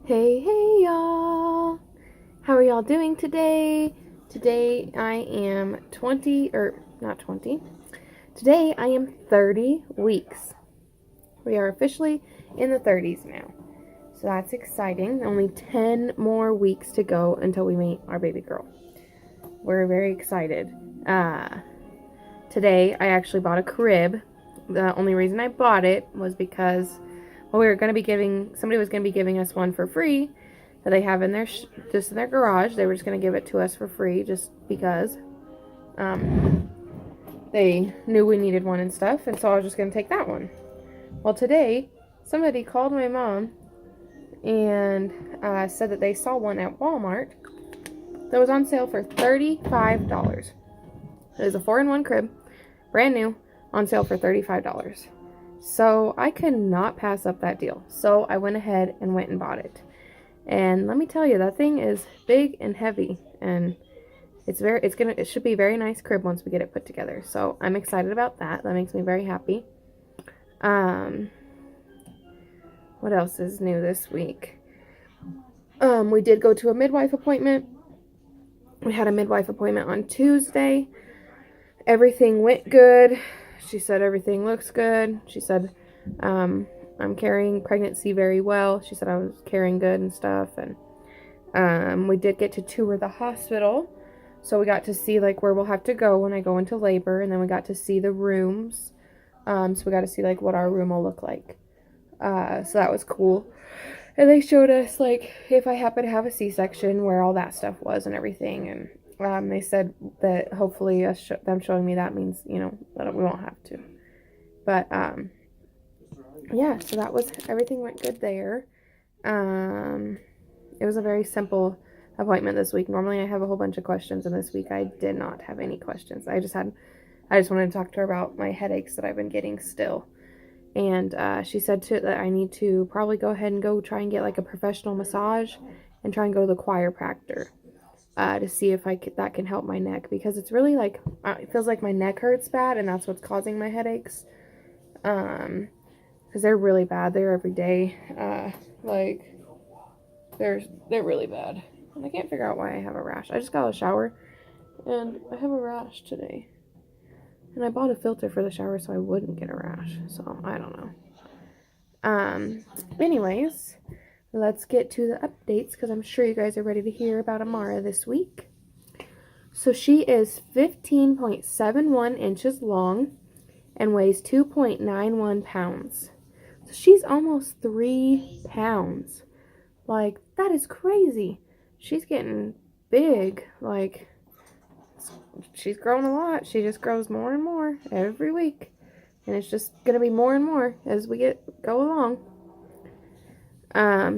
Hey y'all! How are y'all doing today? Today I am 20, or not 20. Today I am 30 weeks. We are officially in the 30s now. So that's exciting. Only 10 more weeks to go until we meet our baby girl. We're very excited. Today I actually bought a crib. The only reason I bought it was because we were going to be somebody was going to be giving us one for free that they have in their just in their garage. They were just going to give it to us for free just because they knew we needed one and stuff, and so I was just going to take that one. Well, today somebody called my mom and said that they saw one at Walmart that was on sale for $35. It was a 4-in-1 crib, brand new, on sale for $35. So I could not pass up that deal. So I went ahead and went and bought it. And let me tell you, that thing is big and heavy, and it should be a very nice crib once we get it put together. So I'm excited about that. That makes me very happy. What else is new this week? We did go to a midwife appointment. We had a midwife appointment on Tuesday. Everything went good. She said everything looks good. She said I'm carrying pregnancy very well. She said I was carrying good and stuff. And we did get to tour the hospital. So we got to see like where we'll have to go when I go into labor. And then we got to see the rooms. So we got to see like what our room will look like. So that was cool. And they showed us like if I happen to have a C-section where all that stuff was and everything. And they said that hopefully them showing me that means, that we won't have to. But, yeah, so that was, everything went good there. It was a very simple appointment this week. Normally I have a whole bunch of questions, and this week I did not have any questions. I just wanted to talk to her about my headaches that I've been getting still. And she said that I need to probably go ahead and go try and get like a professional massage and try and go to the chiropractor. To see if that can help my neck, because it's really like it feels like my neck hurts bad, and that's what's causing my headaches. Because they're really bad. They're every day. They're really bad, and I can't figure out why I have a rash. I just got a shower, and I have a rash today. And I bought a filter for the shower so I wouldn't get a rash. So I don't know. Anyways. Let's get to the updates, because I'm sure you guys are ready to hear about Amara this week. So she is 15.71 inches long and weighs 2.91 pounds. So she's almost 3 pounds. Like, that is crazy. She's getting big. Like, she's growing a lot. She just grows more and more every week. And it's just going to be more and more as we go along.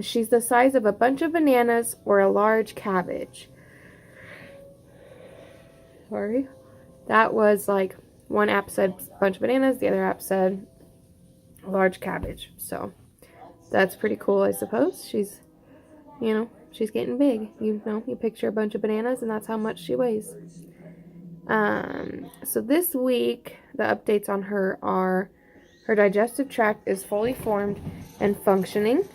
She's the size of a bunch of bananas or a large cabbage. Sorry. That was like, one app said a bunch of bananas, the other app said a large cabbage. So, that's pretty cool, I suppose. She's getting big. You picture a bunch of bananas, and that's how much she weighs. So this week, the updates on her are her digestive tract is fully formed and functioning.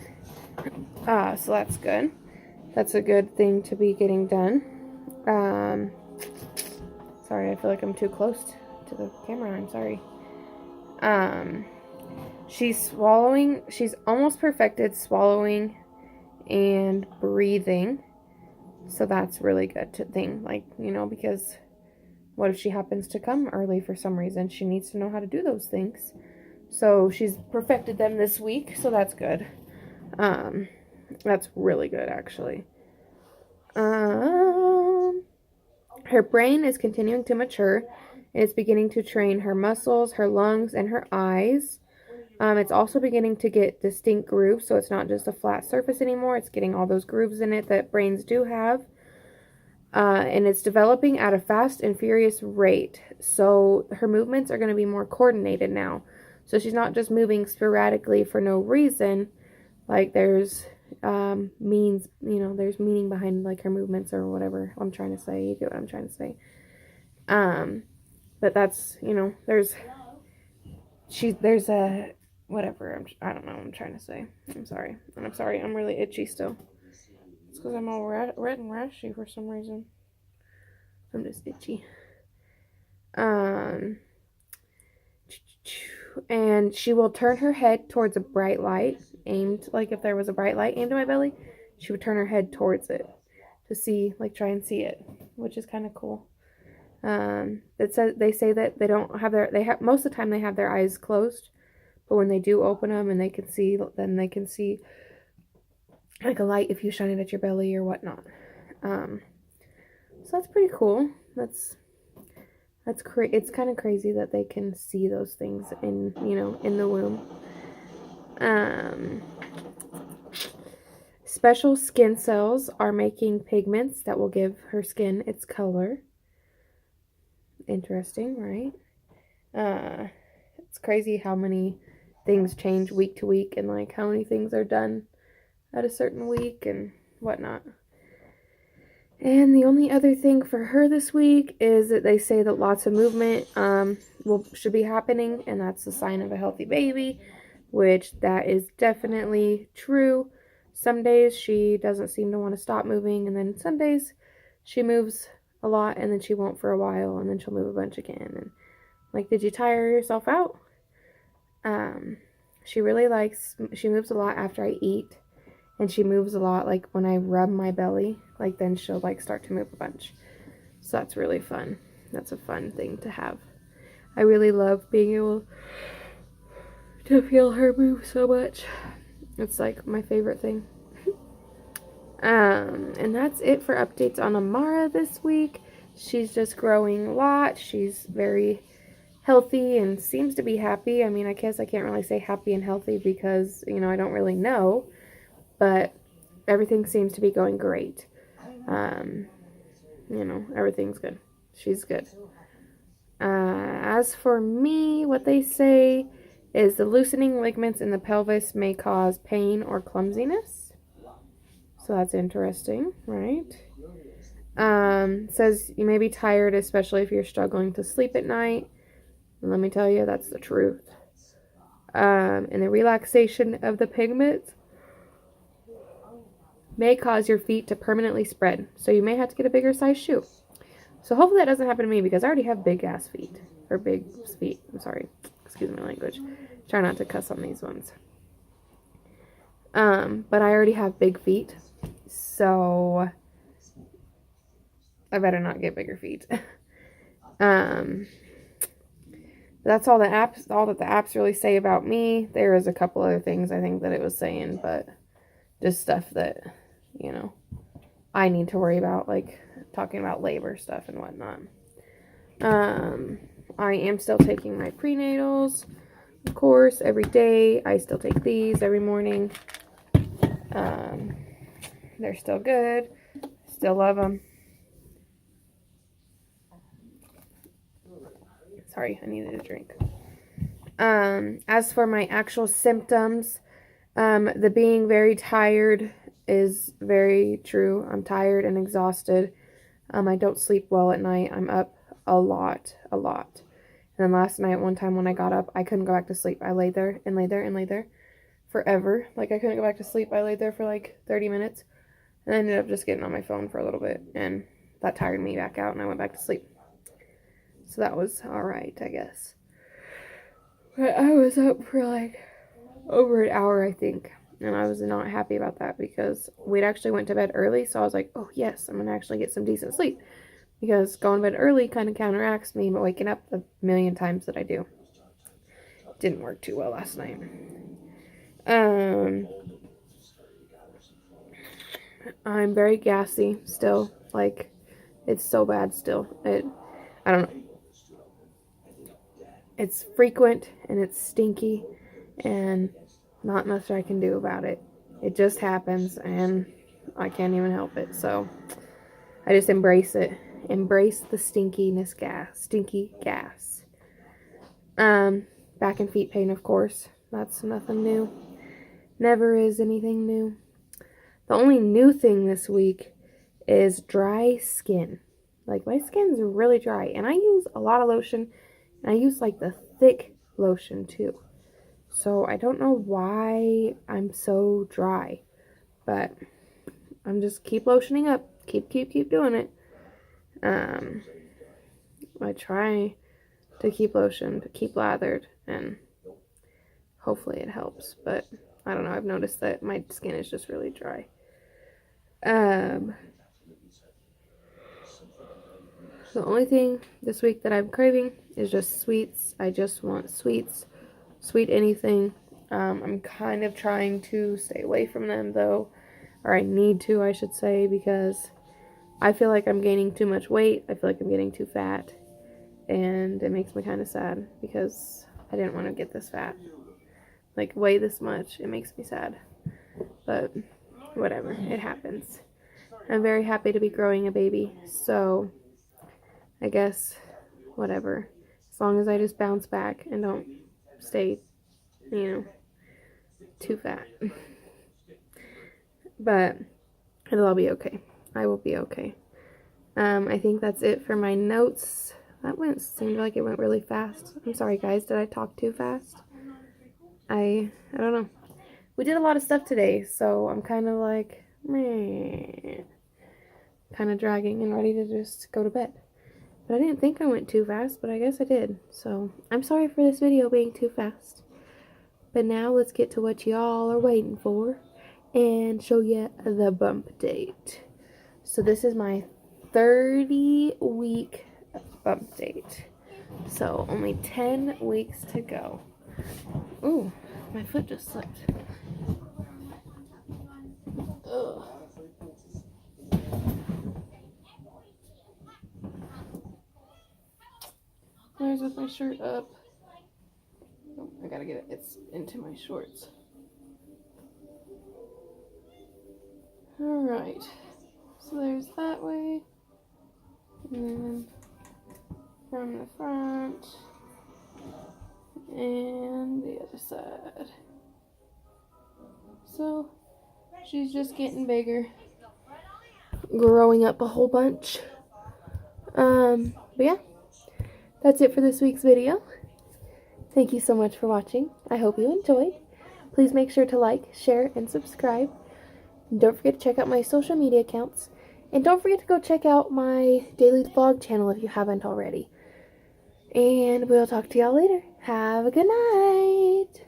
So that's good. That's a good thing to be getting done. Sorry, I feel like I'm too close to the camera. I'm sorry. She's almost perfected swallowing and breathing. So that's really good thing. Like, because what if she happens to come early for some reason? She needs to know how to do those things. So she's perfected them this week. So that's good. That's really good, actually. Her brain is continuing to mature. It's beginning to train her muscles, her lungs, and her eyes. It's also beginning to get distinct grooves, so it's not just a flat surface anymore. It's getting all those grooves in it that brains do have. And it's developing at a fast and furious rate. So her movements are going to be more coordinated now. So she's not just moving sporadically for no reason. Like, there's there's meaning behind like her movements or whatever I'm trying to say. You get what I'm trying to say. But that's, there's whatever. I don't know what I'm trying to say. I'm sorry. And I'm sorry, I'm really itchy still. It's because I'm all red and rashy for some reason. I'm just itchy. And she will turn her head towards a bright light, aimed, like if there was a bright light aimed at my belly, she would turn her head towards it to see, like try and see it, which is kind of cool. It says they say that they don't have most of the time they have their eyes closed, but when they do open them and they can see, then they can see like a light if you shine it at your belly or whatnot. So that's pretty cool. It's kind of crazy that they can see those things in the womb. Special skin cells are making pigments that will give her skin its color. Interesting, right? It's crazy how many things change week to week and like how many things are done at a certain week and whatnot. And the only other thing for her this week is that they say that lots of movement should be happening, and that's a sign of a healthy baby, which that is definitely true. Some days she doesn't seem to want to stop moving, and then some days she moves a lot, and then she won't for a while, and then she'll move a bunch again. And like, did you tire yourself out? She moves a lot after I eat. And she moves a lot, like, when I rub my belly, like, then she'll, like, start to move a bunch. So that's really fun. That's a fun thing to have. I really love being able to feel her move so much. It's, like, my favorite thing. And that's it for updates on Amara this week. She's just growing a lot. She's very healthy and seems to be happy. I mean, I guess I can't really say happy and healthy because, I don't really know. But everything seems to be going great. Everything's good. She's good. As for me, what they say is the loosening ligaments in the pelvis may cause pain or clumsiness. So that's interesting, right? Says you may be tired, especially if you're struggling to sleep at night. And let me tell you, that's the truth. And the relaxation of the pigments may cause your feet to permanently spread, so you may have to get a bigger size shoe. So hopefully that doesn't happen to me because I already have big ass feet. Or big feet. I'm sorry. Excuse my language. Try not to cuss on these ones. But I already have big feet, so I better not get bigger feet. That's all that the apps really say about me. There is a couple other things I think that it was saying, but just stuff that I need to worry about, like talking about labor stuff and whatnot. I am still taking my prenatals, of course, every day. I still take these every morning. They're still good. Still love them. Sorry, I needed a drink. As for my actual symptoms, the being very tired is very true. I'm tired and exhausted. I don't sleep well at night. I'm up a lot. And then last night, one time when I got up, I couldn't go back to sleep. I laid there forever. Like, I couldn't go back to sleep. I laid there for like 30 minutes. And I ended up just getting on my phone for a little bit. And that tired me back out and I went back to sleep. So that was alright, I guess. But I was up for like over an hour, I think. And I was not happy about that because we'd actually went to bed early. So I was like, oh yes, I'm going to actually get some decent sleep. Because going to bed early kind of counteracts me waking up the million times that I do. Didn't work too well last night. I'm very gassy still. Like, it's so bad still. I don't know. It's frequent and it's stinky and not much I can do about it. It just happens and I can't even help it. So I just embrace it. Embrace the stinky gas. Back and feet pain, of course. That's nothing new. Never is anything new. The only new thing this week is dry skin. Like, my skin's really dry. And I use a lot of lotion. And I use, like, the thick lotion, too. So I don't know why I'm so dry, but I'm just keep lotioning up. Keep doing it. I try to keep lotioned, keep lathered, and hopefully it helps. But I don't know. I've noticed that my skin is just really dry. The only thing this week that I'm craving is just sweets. I just want sweets. Sweet anything. I'm kind of trying to stay away from them though. Or I need to, I should say, because I feel like I'm gaining too much weight. I feel like I'm getting too fat. And it makes me kind of sad because I didn't want to get this fat. Like, weigh this much. It makes me sad. But whatever. It happens. I'm very happy to be growing a baby. So I guess whatever. As long as I just bounce back and don't stay, too fat. But it'll all be okay. I will be okay. I think that's it for my notes. Seemed like it went really fast. I'm sorry guys, did I talk too fast? I don't know. We did a lot of stuff today, so I'm kind of like, meh. Kind of dragging and ready to just go to bed. But I didn't think I went too fast, but I guess I did. So I'm sorry for this video being too fast. But now let's get to what y'all are waiting for and show you the bump date. So this is my 30-week bump date. So only 10 weeks to go. Ooh, my foot just slipped. Ugh. Where's with my shirt up? Oh, I gotta get it. It's into my shorts. Alright. So there's that way. And then from the front. And the other side. So she's just getting bigger. Growing up a whole bunch. But yeah. That's it for this week's video. Thank you so much for watching. I hope you enjoyed. Please make sure to like, share, and subscribe. And don't forget to check out my social media accounts. And don't forget to go check out my daily vlog channel if you haven't already. And we'll talk to y'all later. Have a good night.